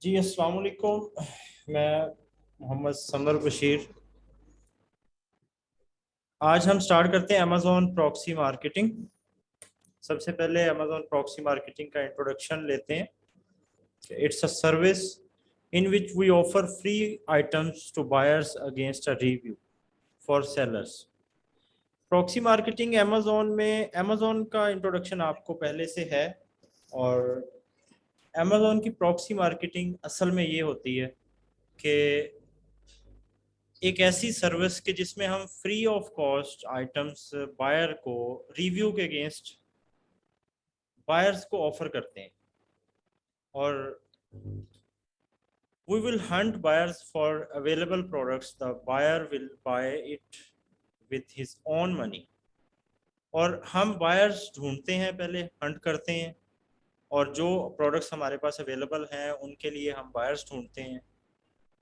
जी अस्सलाम वालेकुम। मैं मोहम्मद समर बशीर। आज हम स्टार्ट करते हैं अमेजोन प्रॉक्सी मार्केटिंग। सबसे पहले अमेजोन प्रॉक्सी मार्केटिंग का इंट्रोडक्शन लेते हैं। It's a service in which we offer free items to buyers against a review for sellers. Proxy marketing Amazon का इंट्रोडक्शन आपको पहले से है। और अमेजोन की प्रॉक्सी मार्केटिंग असल में ये होती है कि एक ऐसी सर्विस के जिसमें हम free of cost items buyer को रिव्यू के अगेंस्ट बायर्स को ऑफर करते हैं। और we will hunt buyers for available products, the buyer will buy it with his own money. और हम बायर्स ढूंढते हैं, पहले हंट करते हैं, और जो प्रोडक्ट्स हमारे पास अवेलेबल हैं उनके लिए हम बायर्स ढूंढते हैं।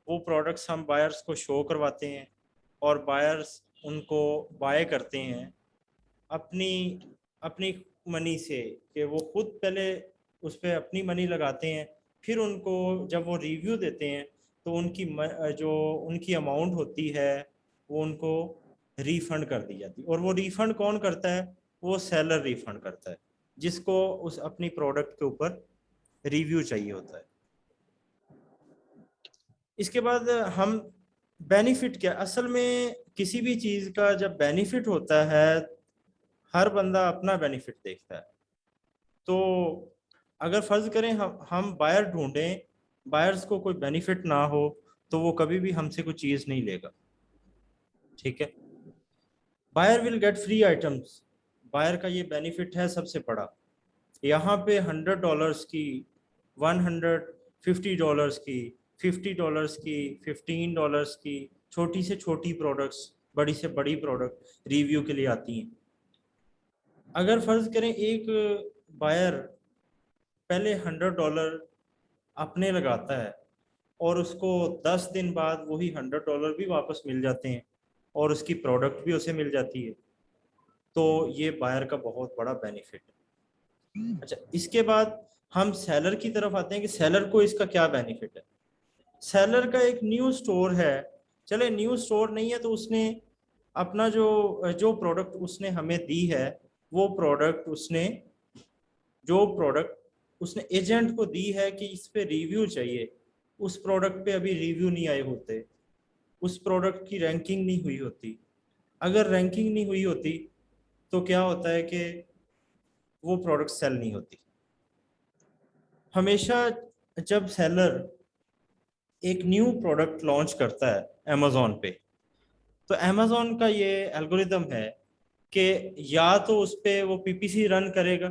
वो प्रोडक्ट्स हम बायर्स को शो करवाते हैं और बायर्स उनको बाय करते हैं अपनी अपनी मनी से, कि वो खुद पहले उस पर अपनी मनी लगाते हैं। फिर उनको जब वो रिव्यू देते हैं तो जो उनकी अमाउंट होती है वो उनको रिफंड कर दी जाती है। और वो रिफंड कौन करता है? वो सेलर रिफंड करता है, जिसको उस अपनी प्रोडक्ट के ऊपर रिव्यू चाहिए होता है। इसके बाद हम बेनिफिट क्या, असल में किसी भी चीज़ का जब बेनिफिट होता है, हर बंदा अपना बेनिफिट देखता है। तो अगर फर्ज करें हम बायर ढूंढें, बायर्स को कोई बेनिफिट ना हो, तो वो कभी भी हमसे कोई चीज़ नहीं लेगा। ठीक है। Buyer will get free items. Buyer का ये बेनिफिट है सबसे बड़ा। यहाँ पे $100 की, $150 की, $50 की, $15 की, छोटी से छोटी प्रोडक्ट्स, बड़ी से बड़ी प्रोडक्ट रिव्यू के लिए आती हैं। अगर फर्ज करें एक बायर पहले $100 अपने लगाता है और उसको 10 दिन बाद वही $100 भी वापस मिल जाते हैं और उसकी प्रोडक्ट भी उसे मिल जाती है, तो ये बायर का बहुत बड़ा बेनिफिट है। अच्छा, इसके बाद हम सेलर की तरफ आते हैं कि सेलर को इसका क्या बेनिफिट है। सेलर का एक न्यू स्टोर है। चले न्यू स्टोर नहीं है तो उसने अपना जो जो प्रोडक्ट उसने हमें दी है, वो प्रोडक्ट उसने एजेंट को दी है कि इस पे रिव्यू चाहिए। उस प्रोडक्ट पे अभी रिव्यू नहीं आए होते, उस प्रोडक्ट की रैंकिंग नहीं हुई होती। अगर रैंकिंग नहीं हुई होती तो क्या होता है कि वो प्रोडक्ट सेल नहीं होती। हमेशा जब सेलर एक न्यू प्रोडक्ट लॉन्च करता है अमेजोन पे, तो अमेजोन का ये एल्गोरिदम है कि या तो उस पे वो पीपीसी रन करेगा,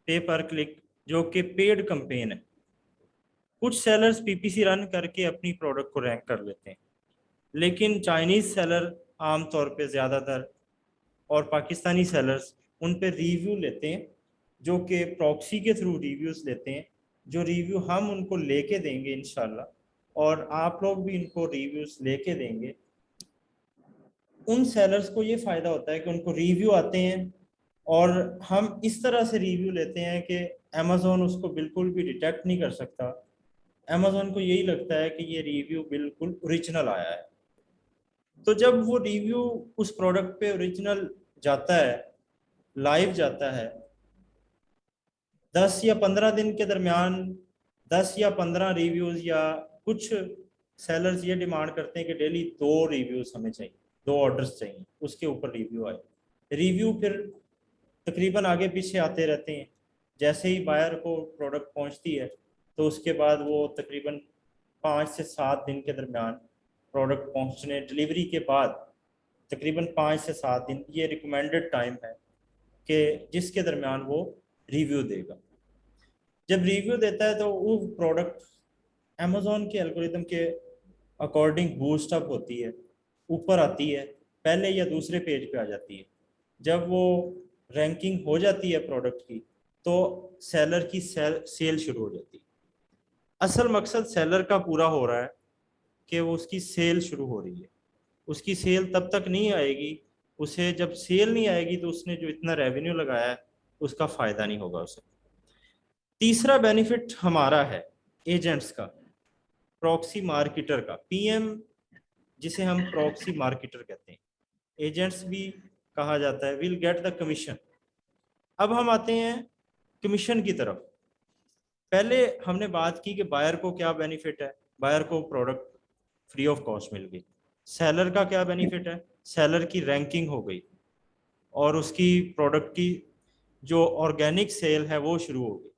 पे पर क्लिक, जो कि पेड कैंपेन है। कुछ सेलर्स पीपीसी रन करके अपनी प्रोडक्ट को रैंक कर लेते हैं, लेकिन चाइनीज सेलर आमतौर पे ज़्यादातर, और पाकिस्तानी सेलर्स, उन पे रिव्यू लेते हैं, जो कि प्रॉक्सी के थ्रू रिव्यूज लेते हैं, जो रिव्यू हम उनको लेके देंगे इंशाल्लाह, और आप लोग भी इनको रिव्यूज लेके देंगे। उन सेलर्स को ये फ़ायदा होता है कि उनको रिव्यू आते हैं, और हम इस तरह से रिव्यू लेते हैं कि अमेजोन उसको बिल्कुल भी डिटेक्ट नहीं कर सकता। अमेजोन को यही लगता है कि ये रिव्यू बिल्कुल ओरिजिनल आया है। तो जब वो रिव्यू उस प्रोडक्ट पे ओरिजिनल जाता है, लाइव जाता है, 10 या 15 दिन के दरमियान 10 या 15 रिव्यूज, या कुछ सेलर्स ये डिमांड करते हैं कि डेली 2 रिव्यूज हमें चाहिए, 2 ऑर्डर्स चाहिए, उसके ऊपर रिव्यू आए। रिव्यू फिर तकरीबन आगे पीछे आते रहते हैं। जैसे ही बायर को प्रोडक्ट पहुंचती है तो उसके बाद वो तकरीबन 5 से 7 दिन के दरमियान, प्रोडक्ट पहुंचने डिलीवरी के बाद तकरीबन 5 से 7 दिन ये रिकमेंडेड टाइम है कि जिसके दरमियान वो रिव्यू देगा। जब रिव्यू देता है तो वो प्रोडक्ट अमेजोन के एल्गोरिदम के अकॉर्डिंग बूस्ट अप होती है, ऊपर आती है, पहले या दूसरे पेज पे आ जाती है। जब वो रैंकिंग हो जाती है प्रोडक्ट की, तो सेलर की सेल शुरू हो जाती है। असल मकसद सेलर का पूरा हो रहा है कि वो उसकी सेल शुरू हो रही है। उसकी सेल तब तक नहीं आएगी, उसे जब सेल नहीं आएगी तो उसने जो इतना रेवेन्यू लगाया है उसका फायदा नहीं होगा उसे। तीसरा बेनिफिट हमारा है एजेंट्स का। प्रॉक्सी मार्केटर का, पीएम जिसे हम प्रॉक्सी मार्केटर कहते हैं, एजेंट्स भी कहा जाता है, विल गेट द कमीशन। अब हम आते हैं कमीशन की तरफ। पहले हमने बात की कि बायर को क्या बेनिफिट है, बायर को प्रोडक्ट फ्री ऑफ कॉस्ट मिल गई। सेलर का क्या बेनिफिट है, सेलर की रैंकिंग हो गई और उसकी प्रोडक्ट की जो ऑर्गेनिक सेल है वो शुरू हो गई।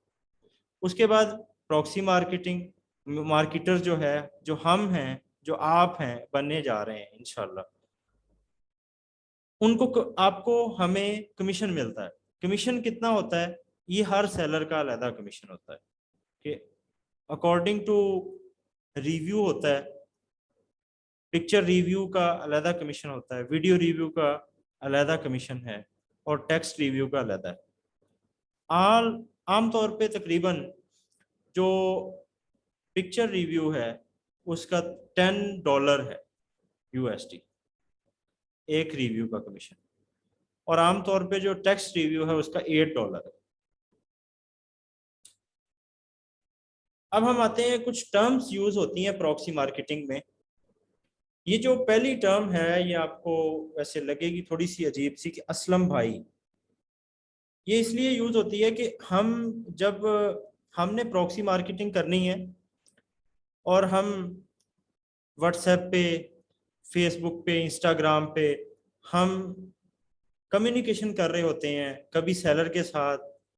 उसके बाद प्रॉक्सी मार्केटिंग मार्केटर जो है, जो हम हैं, जो आप हैं, बनने जा रहे हैं इंशाल्लाह, आपको हमें कमीशन मिलता है। कमीशन कितना होता है, ये हर सेलर का अलग कमीशन होता है कि अकॉर्डिंग टू रिव्यू होता है। पिक्चर रिव्यू का अलग कमीशन होता है, वीडियो रिव्यू का अलग कमीशन है, और टेक्स्ट रिव्यू का अलग है। आल आमतौर पे तकरीबन जो पिक्चर रिव्यू है उसका $10 है, यूएसडी, एक रिव्यू का कमीशन। और आमतौर पे जो टेक्स्ट रिव्यू है उसका $8 है। अब हम आते हैं, कुछ टर्म्स यूज होती हैं प्रॉक्सी मार्केटिंग में। ये जो पहली टर्म है ये आपको वैसे लगेगी थोड़ी सी अजीब सी, कि असलम भाई। ये इसलिए यूज होती है कि हम जब हमने प्रॉक्सी मार्केटिंग करनी है और हम व्हाट्सएप पे, फेसबुक पे, इंस्टाग्राम पे हम कम्युनिकेशन कर रहे होते हैं, कभी सेलर के साथ,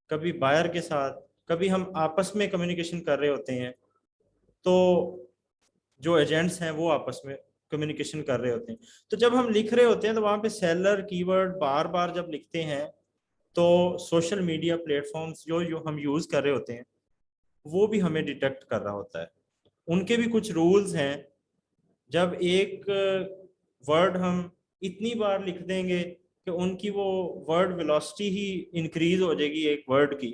कभी बायर के साथ, कभी हम आपस में कम्युनिकेशन कर रहे होते हैं। तो जो एजेंट्स हैं वो आपस में कम्युनिकेशन कर रहे होते हैं। तो जब हम लिख रहे होते हैं तो वहाँ पे सेलर कीवर्ड बार बार जब लिखते हैं, तो सोशल मीडिया प्लेटफॉर्म्स जो जो हम यूज़ कर रहे होते हैं वो भी हमें डिटेक्ट कर रहा होता है। उनके भी कुछ रूल्स हैं। जब एक वर्ड हम इतनी बार लिख देंगे कि उनकी वो वर्ड वेलोसिटी ही इंक्रीज हो जाएगी एक वर्ड की,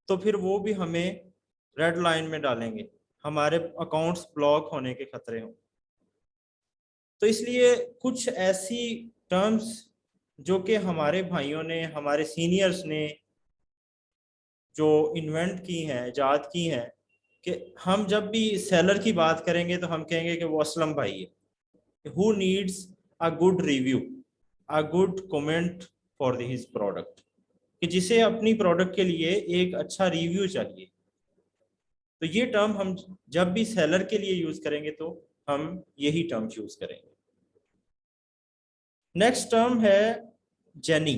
तो फिर वो भी हमें रेड लाइन में डालेंगे, हमारे अकाउंट्स ब्लॉक होने के खतरे हों। तो इसलिए कुछ ऐसी टर्म्स जो कि हमारे भाइयों ने, हमारे सीनियर्स ने जो इन्वेंट की हैं, इजाद की हैं, कि हम जब भी सेलर की बात करेंगे तो हम कहेंगे कि वो असलम भाई है, who needs a good review, a good comment for his product, कि जिसे अपनी प्रोडक्ट के लिए एक अच्छा रिव्यू चाहिए। तो ये टर्म हम जब भी सेलर के लिए यूज करेंगे तो हम यही टर्म यूज करेंगे। नेक्स्ट टर्म है Jenny,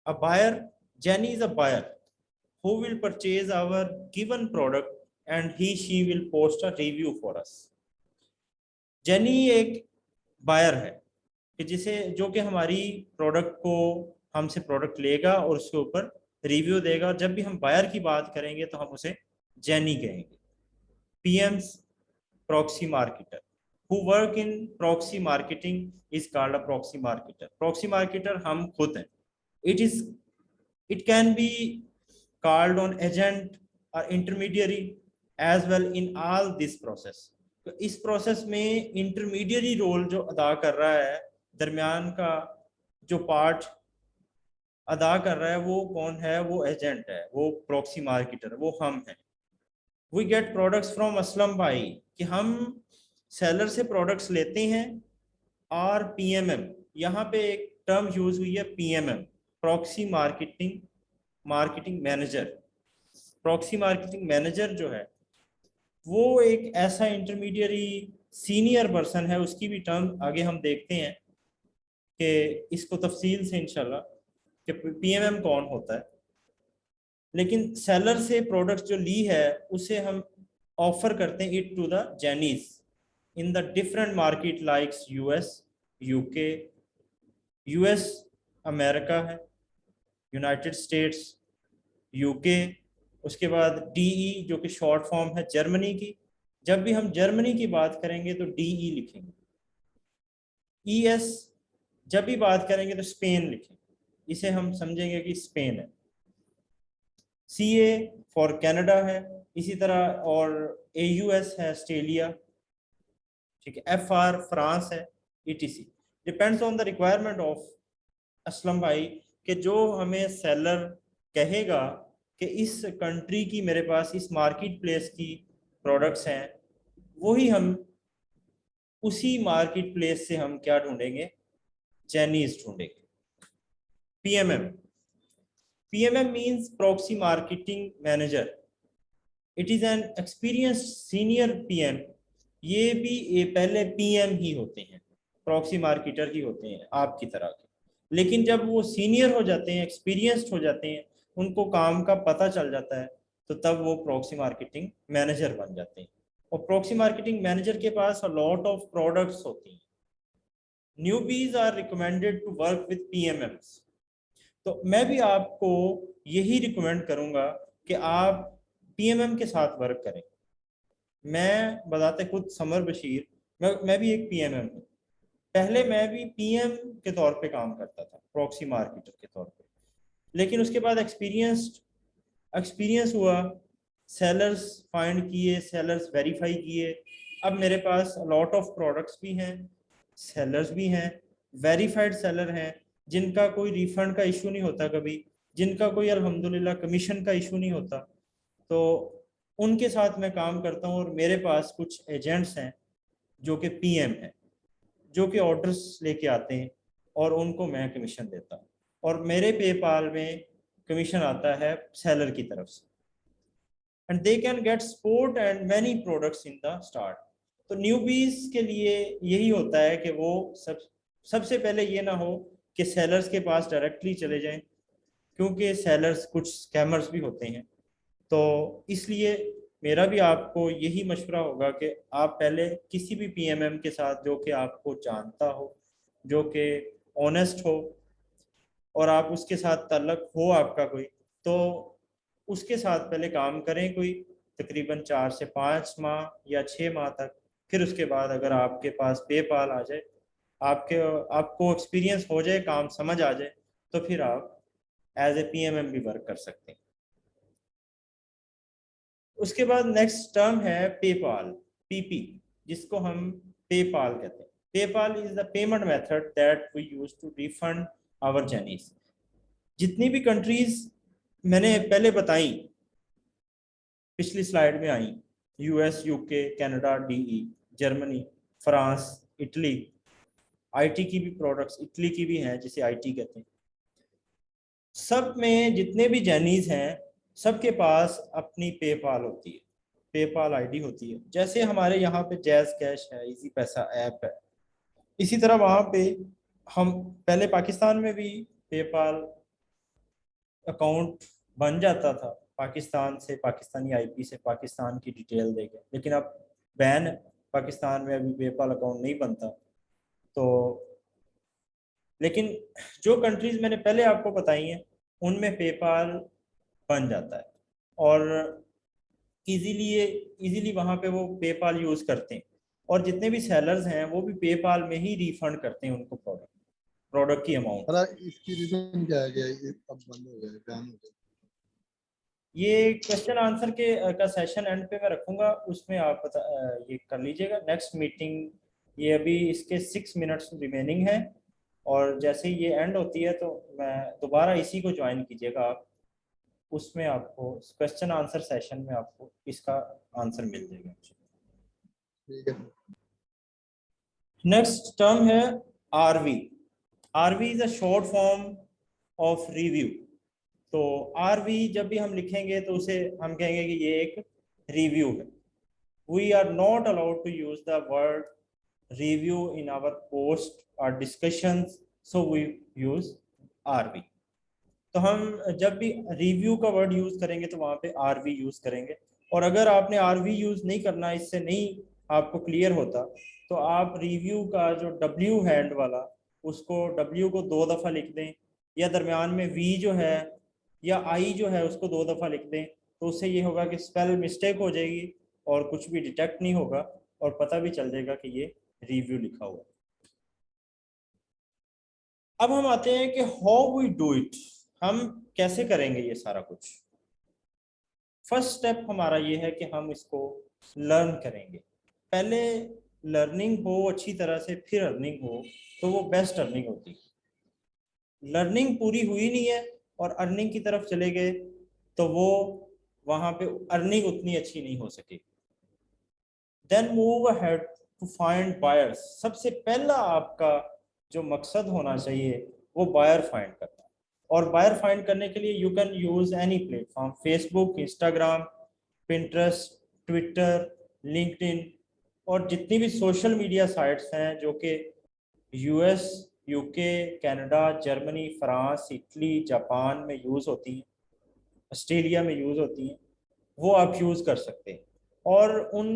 a buyer. Jenny is a buyer who will purchase our given product and he she will post a review for us। Jenny एक बायर है कि जिसे, जो कि हमारी प्रोडक्ट को हमसे प्रोडक्ट लेगा और उसके ऊपर रिव्यू देगा। जब भी हम बायर की बात करेंगे तो हम उसे जेनी कहेंगे। PM's proxy marketer, who work in proxy marketing is called a proxy marketer. Proxy marketer हम खुद हैं। It is, it can be called on agent or intermediary as well in all this process। तो इस process में intermediary role जो अदा कर रहा है, दरमियान का जो पार्ट अदा कर रहा है, वो कौन है, वो एजेंट है, वो प्रॉक्सी मार्केटर, वो हम हैं। We get products from Aslam भाई, कि हम सेलर से प्रोडक्ट्स लेते हैं। और पीएमएम, यहाँ पे एक टर्म यूज हुई है PMM, proxy marketing marketing manager. Proxy marketing manager जो है वो एक ऐसा इंटरमीडियरी सीनियर पर्सन है, उसकी भी टर्म आगे हम देखते हैं कि इसको तफसील से इंशाल्लाह कि पीएमएम कौन होता है। लेकिन सेलर से प्रोडक्ट जो ली है उसे हम ऑफर करते हैं it to the genies in the different market likes US, UK, US America है, यूनाइटेड स्टेट्स, यूके। उसके बाद डीई जो कि शॉर्ट फॉर्म है जर्मनी की। जब भी हम जर्मनी की बात करेंगे तो डीई लिखेंगे। ईएस जब भी बात करेंगे तो स्पेन लिखेंगे, इसे हम समझेंगे कि स्पेन है। सीए फॉर कनाडा है, इसी तरह। और एयूएस है ऑस्ट्रेलिया, ठीक है। एफआर फ्रांस है, etc. Depends on the requirement of Aslam भाई, कि जो हमें सेलर कहेगा कि इस कंट्री की मेरे पास, इस मार्केट प्लेस की प्रोडक्ट्स हैं, वही हम उसी मार्केट प्लेस से हम क्या ढूंढेंगे, जेनीज ढूंढेंगे। PMM, PMM means proxy marketing manager. It is an experienced senior PM. ये पहले पीएम ही होते हैं, प्रॉक्सी मार्केटर ही होते हैं आपकी तरह के, लेकिन जब वो सीनियर हो जाते हैं, एक्सपीरियंस्ड हो जाते हैं, उनको काम का पता चल जाता है, तो तब वो प्रॉक्सी मार्केटिंग मैनेजर बन जाते हैं। और प्रॉक्सी मार्केटिंग मैनेजर के पास लॉट ऑफ प्रोडक्ट्स होती हैं। Newbies are recommended to work with PMMs. तो मैं भी आपको यही रिकमेंड करूंगा कि आप पीएमएम के साथ वर्क करें। मैं बताते खुद समर बशीर, मैं भी एक पीएमएम हूँ। पहले मैं भी पीएम के तौर पे काम करता था, प्रॉक्सी मार्केटर के तौर पे, लेकिन उसके बाद एक्सपीरियंस हुआ, सेलर्स फाइंड किए, सेलर्स वेरीफाई किए। अब मेरे पास लॉट ऑफ प्रोडक्ट्स भी हैं, सेलर्स भी हैं, वेरीफाइड सेलर हैं, जिनका कोई रिफंड का इशू नहीं होता कभी, जिनका कोई अल्हम्दुलिल्लाह कमीशन का इशू नहीं होता। तो उनके साथ मैं काम करता हूँ, और मेरे पास कुछ एजेंट्स हैं जो कि पीएम हैं, जो कि ऑर्डर्स लेके आते हैं और उनको मैं कमीशन देता हूँ, और मेरे पेपाल में कमीशन आता है सेलर की तरफ से। And they can get support and many products in the start. तो न्यूबीज के लिए यही होता है कि वो सबसे पहले ये ना हो कि सेलर्स के पास डायरेक्टली चले जाएं, क्योंकि सेलर्स कुछ स्कैमर्स भी होते हैं। तो इसलिए मेरा भी आपको यही मशवरा होगा कि आप पहले किसी भी पीएमएम के साथ जो कि आपको जानता हो, जो कि ऑनेस्ट हो, और आप उसके साथ ताल्लुक हो आपका कोई, तो उसके साथ पहले काम करें कोई तकरीबन 4 से 5 माह या 6 माह तक। फिर उसके बाद अगर आपके पास पेपाल आ जाए, आपके आपको एक्सपीरियंस हो जाए, काम समझ आ जाए, तो फिर आप एज ए पीएमएम भी वर्क कर सकते हैं। उसके बाद नेक्स्ट टर्म है पेपाल, पीपी, जिसको हम पेपाल कहते हैं। PayPal is the payment method that we use to refund our genies. जितनी भी कंट्रीज मैंने पहले बताई, पिछली स्लाइड में आई, US, UK, Canada, DE, Germany, France, Italy, IT की भी प्रोडक्ट्स इटली की भी हैं जिसे आईटी कहते हैं, सब में जितने भी जैनीज हैं, सबके पास अपनी पेपाल होती है, पेपाल आईडी होती है। जैसे हमारे यहाँ पे जैज कैश है, इजी पैसा ऐप है, इसी तरह वहाँ पे हम पहले पाकिस्तान में भी पेपाल अकाउंट बन जाता था, पाकिस्तान से, पाकिस्तानी आईपी से पाकिस्तान की डिटेल देके, लेकिन अब बैन है, पाकिस्तान में अभी पेपाल अकाउंट नहीं बनता। तो लेकिन जो कंट्रीज मैंने पहले आपको बताई हैं, उनमें पेपाल बन जाता है, और इजीली वहाँ पे वो पेपाल यूज करते हैं। और जितने भी सेलर्स हैं वो भी पेपाल में ही रिफंड करते हैं उनको प्रोडक्ट की अमाउंट। अरे इसकी रीजन क्या है, ये अब बंद हो गया, बैन हो गया? ये क्वेश्चन आंसर के का सेशन एंड पे मैं रखूंगा, उसमें आप ये कर लीजिएगा नेक्स्ट मीटिंग। ये अभी इसके 6 मिनट्स रिमेनिंग है, और जैसे ही ये एंड होती है तो मैं दोबारा इसी को ज्वाइन कीजिएगा आप, उसमें आपको क्वेश्चन आंसर सेशन में आपको इसका आंसर मिल जाएगा। ठीक है। नेक्स्ट टर्म है RV. RV is a short form of review. तो आरवी जब भी हम लिखेंगे तो उसे हम कहेंगे कि ये एक रिव्यू है। We are not allowed to use the word review in our post और discussions, so we use RV. तो हम जब भी रिव्यू का वर्ड यूज करेंगे तो वहां पे आरवी यूज करेंगे। और अगर आपने आरवी यूज नहीं करना, इससे नहीं आपको क्लियर होता, तो आप रिव्यू का जो डब्ल्यू हैंड वाला, उसको डब्ल्यू को 2 दफा लिख दें, या दरमियान में वी जो है या आई जो है उसको 2 दफा लिख दें। तो उससे ये होगा कि स्पेल मिस्टेक हो जाएगी और कुछ भी डिटेक्ट नहीं होगा, और पता भी चल जाएगा कि ये रिव्यू लिखा हुआ है। अब हम आते हैं कि हाउ वी डू इट, हम कैसे करेंगे ये सारा कुछ। फर्स्ट स्टेप हमारा ये है कि हम इसको लर्न करेंगे। पहले लर्निंग हो अच्छी तरह से, फिर अर्निंग हो, तो वो बेस्ट अर्निंग होती है। लर्निंग पूरी हुई नहीं है और अर्निंग की तरफ चले गए, तो वो वहां पे अर्निंग उतनी अच्छी नहीं हो सकेगी। Then move ahead to find buyers. सबसे पहला आपका जो मकसद होना चाहिए वो बायर फाइंड करना है। और बायर फाइंड करने के लिए you can use any platform, Facebook, Instagram, Pinterest, Twitter, LinkedIn और जितनी भी सोशल मीडिया साइट्स हैं जो कि US, UK, Canada, Germany, France, Italy, Japan में यूज़ होती हैं, ऑस्ट्रेलिया में यूज़ होती हैं, वो आप यूज़ कर सकते हैं और उन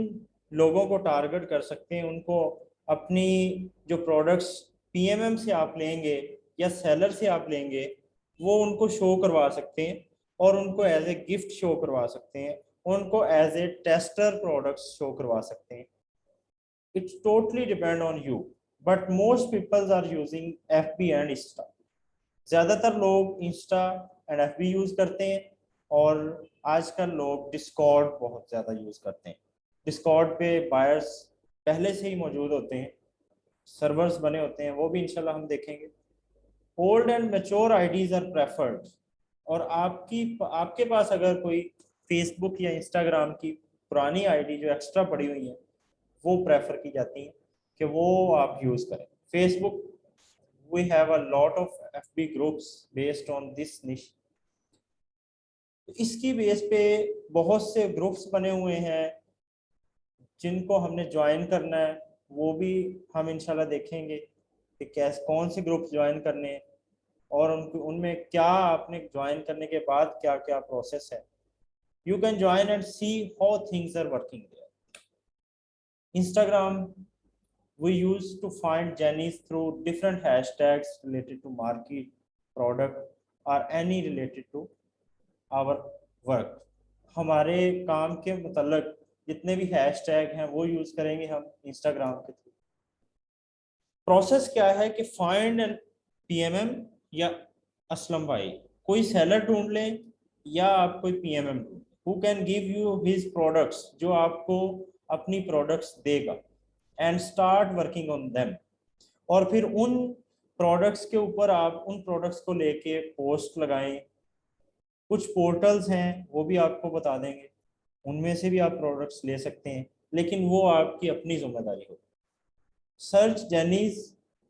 लोगों को टारगेट कर सकते हैं। उनको अपनी जो प्रोडक्ट्स पीएमएम से आप लेंगे या सेलर से आप लेंगे वो उनको शो करवा सकते हैं और उनको एज ए गिफ्ट शो करवा सकते हैं, उनको as a tester products show करवा सकते हैं। It's totally depend on you, but most people are using FB and Insta। ज़्यादातर लोग इंस्टा एंड एफबी यूज़ करते हैं और आजकल लोग डिस्कॉर्ड बहुत ज़्यादा यूज़ करते हैं। डिस्कॉर्ड पे बायर्स पहले से ही मौजूद होते हैं, सर्वर्स बने होते हैं, वो भी इंशाल्लाह हम देखेंगे। Old and mature IDs are preferred. और आपके पास अगर कोई फेसबुक या इंस्टाग्राम की पुरानी आईडी जो एक्स्ट्रा पड़ी हुई है वो प्रेफर की जाती है कि वो आप यूज़ करें। Facebook, we have a lot of FB groups based on this niche। इसकी बेस पे बहुत से ग्रुप्स बने हुए हैं जिनको हमने ज्वाइन करना है, वो भी हम इंशाल्लाह देखेंगे कि कैसे कौन से ग्रुप्स ज्वाइन करने हैं और उनमें क्या आपने ज्वाइन करने के बाद क्या क्या प्रोसेस है। You can join and see how things are working there. Instagram we used to find Jennies through different hashtags related to market, product or any related to our work। हमारे काम के मतलब जितने भी हैशटैग हैं वो use करेंगे हम इंस्टाग्राम के थ्रू। प्रोसेस क्या है कि फाइंड एंड पीएमएम या असलम भाई कोई सेलर ढूंढ लें या आप कोई पीएमएम ढूंढ लें who can give you his products, जो आपको अपनी प्रोडक्ट्स देगा, and start working on them. और फिर उन प्रोडक्ट्स के ऊपर आप उन प्रोडक्ट्स को लेके पोस्ट लगाएं। कुछ पोर्टल्स हैं वो भी आपको बता देंगे, उनमें से भी आप प्रोडक्ट्स ले सकते हैं, लेकिन वो आपकी अपनी जिम्मेदारी होगी। Search genies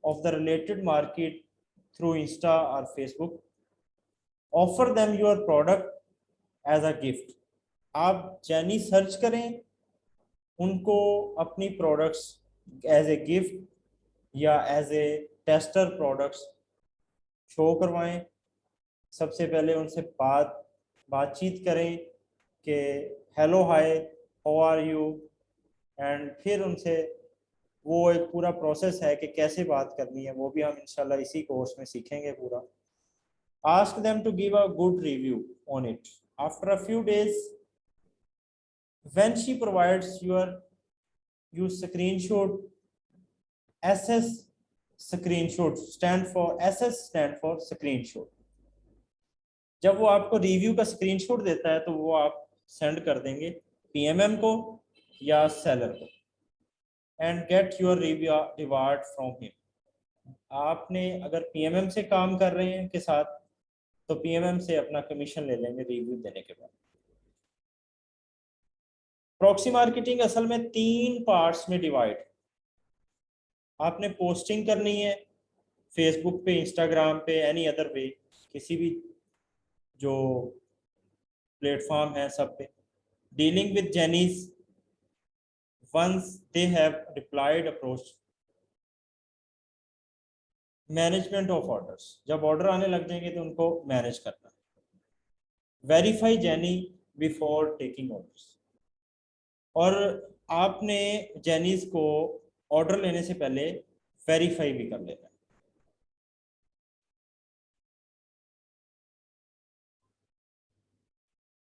of the related market through Insta और Facebook. Offer them your product as a gift. आप जेनी सर्च करें, उनको अपनी प्रोडक्ट्स एज ए गिफ्ट या as a tester products show करवाएं। सबसे पहले उनसे बातचीत करें कि hello hi how are you, and फिर उनसे वो एक पूरा प्रोसेस है कि कैसे बात करनी है, वो भी हम इंशाल्लाह इसी कोर्स में सीखेंगे पूरा। Ask them to give a good review on it. After a few days when she provides you screenshot SS screenshot stand for SS stand for screenshot। जब वो आपको रिव्यू का स्क्रीनशॉट देता है तो वो आप सेंड कर देंगे पीएमएम को या सेलर को, and get your reward from him. आपने अगर पीएमएम से काम कर रहे हैं के साथ तो पीएमएम से अपना कमीशन ले लेंगे रिव्यू देने के बाद। प्रॉक्सी मार्केटिंग असल में 3 पार्ट्स में डिवाइड। आपने पोस्टिंग करनी है फेसबुक पे, इंस्टाग्राम पे, एनी अदर वे, किसी भी जो प्लेटफॉर्म है सब पे। Dealing with genies once they have replied approach. Management of orders, जब ऑर्डर आने लग जाएंगे तो उनको मैनेज करना। Verify genie before taking orders. और आपने जेनीज को ऑर्डर लेने से पहले वेरीफाई भी कर लेना।